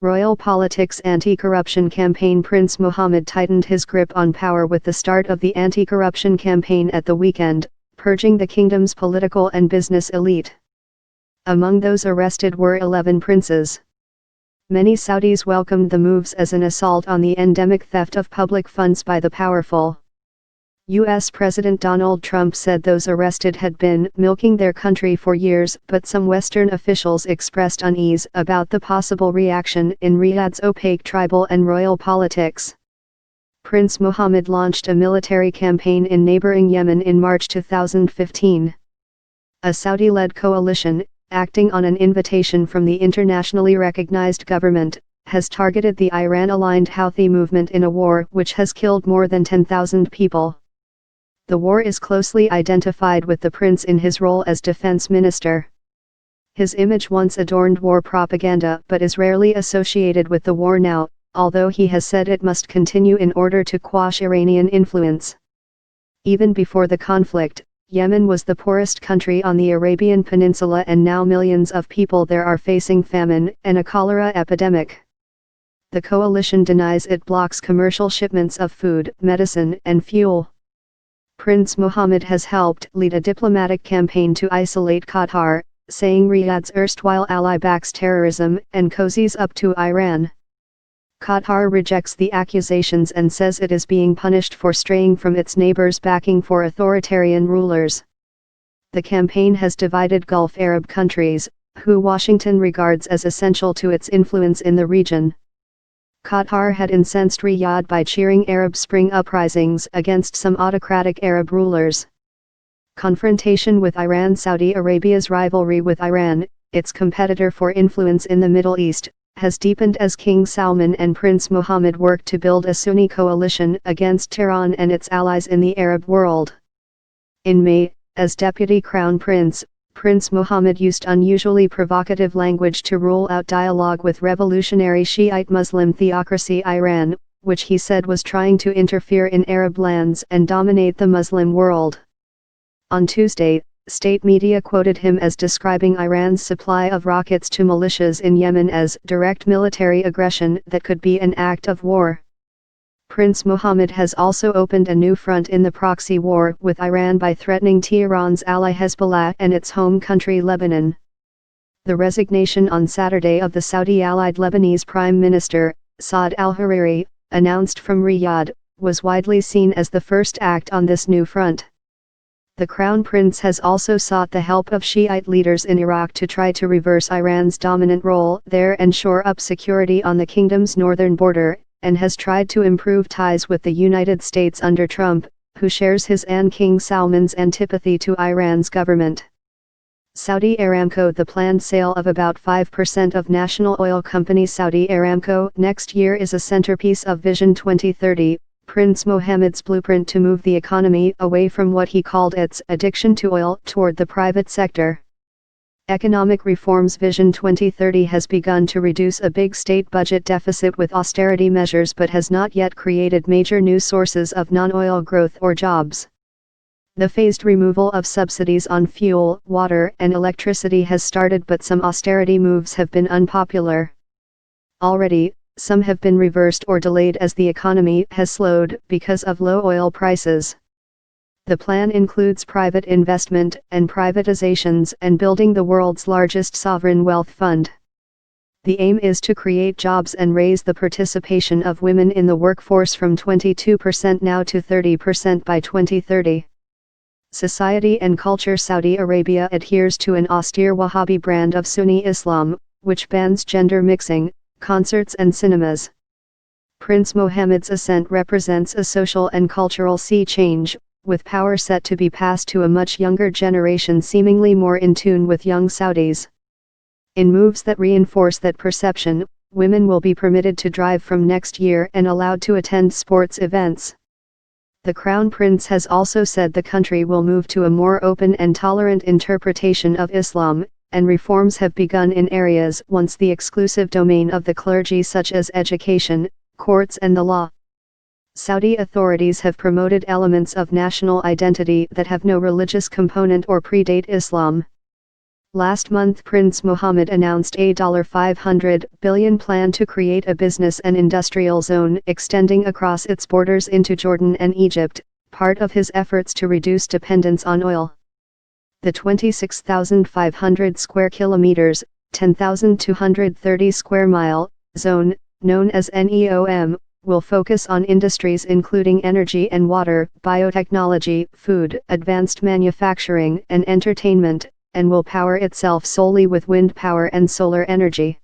Royal politics anti-corruption campaign. Prince Mohammed tightened his grip on power with the start of the anti-corruption campaign at the weekend, purging the kingdom's political and business elite. Among those arrested were 11 princes. Many Saudis welcomed the moves as an assault on the endemic theft of public funds by the powerful. U.S. President Donald Trump said those arrested had been milking their country for years, but some Western officials expressed unease about the possible reaction in Riyadh's opaque tribal and royal politics. Prince Mohammed launched a military campaign in neighboring Yemen in March 2015. A Saudi-led coalition, acting on an invitation from the internationally recognized government, has targeted the Iran-aligned Houthi movement in a war which has killed more than 10,000 people. The war is closely identified with the prince in his role as defense minister. His image once adorned war propaganda but is rarely associated with the war now, although he has said it must continue in order to quash Iranian influence. Even before the conflict, Yemen was the poorest country on the Arabian Peninsula, and now millions of people there are facing famine and a cholera epidemic. The coalition denies it blocks commercial shipments of food, medicine, and fuel. Prince Mohammed has helped lead a diplomatic campaign to isolate Qatar, saying Riyadh's erstwhile ally backs terrorism and cozies up to Iran. Qatar rejects the accusations and says it is being punished for straying from its neighbors' backing for authoritarian rulers. The campaign has divided Gulf Arab countries, who Washington regards as essential to its influence in the region. Qatar had incensed Riyadh by cheering Arab Spring uprisings against some autocratic Arab rulers. Confrontation with Iran. Saudi Arabia's rivalry with Iran, its competitor for influence in the Middle East, has deepened as King Salman and Prince Mohammed work to build a Sunni coalition against Tehran and its allies in the Arab world. In May, as Deputy Crown Prince, Prince Mohammed used unusually provocative language to rule out dialogue with revolutionary Shiite Muslim theocracy Iran, which he said was trying to interfere in Arab lands and dominate the Muslim world. On Tuesday, state media quoted him as describing Iran's supply of rockets to militias in Yemen as direct military aggression that could be an act of war. Prince Mohammed has also opened a new front in the proxy war with Iran by threatening Tehran's ally Hezbollah and its home country Lebanon. The resignation on Saturday of the Saudi-allied Lebanese Prime Minister, Saad al-Hariri, announced from Riyadh, was widely seen as the first act on this new front. The Crown Prince has also sought the help of Shiite leaders in Iraq to try to reverse Iran's dominant role there and shore up security on the kingdom's northern border, and has tried to improve ties with the United States under Trump, who shares his and King Salman's antipathy to Iran's government. Saudi Aramco. The planned sale of about 5% of national oil company Saudi Aramco next year is a centerpiece of Vision 2030, Prince Mohammed's blueprint to move the economy away from what he called its addiction to oil toward the private sector. Economic reforms. Vision 2030 has begun to reduce a big state budget deficit with austerity measures but has not yet created major new sources of non-oil growth or jobs. The phased removal of subsidies on fuel, water, and electricity has started, but some austerity moves have been unpopular. Already, some have been reversed or delayed as the economy has slowed because of low oil prices. The plan includes private investment and privatizations and building the world's largest sovereign wealth fund. The aim is to create jobs and raise the participation of women in the workforce from 22% now to 30% by 2030. Society and culture. Saudi Arabia adheres to an austere Wahhabi brand of Sunni Islam, which bans gender mixing, concerts and cinemas. Prince Mohammed's ascent represents a social and cultural sea change, with power set to be passed to a much younger generation seemingly more in tune with young Saudis. In moves that reinforce that perception, women will be permitted to drive from next year and allowed to attend sports events. The Crown Prince has also said the country will move to a more open and tolerant interpretation of Islam, and reforms have begun in areas once the exclusive domain of the clergy such as education, courts and the law. Saudi authorities have promoted elements of national identity that have no religious component or predate Islam. Last month Prince Mohammed announced a $500 billion plan to create a business and industrial zone extending across its borders into Jordan and Egypt, part of his efforts to reduce dependence on oil. The 26,500 square kilometers, 10,230 square mile, zone, known as NEOM, will focus on industries including energy and water, biotechnology, food, advanced manufacturing and entertainment, and will power itself solely with wind power and solar energy.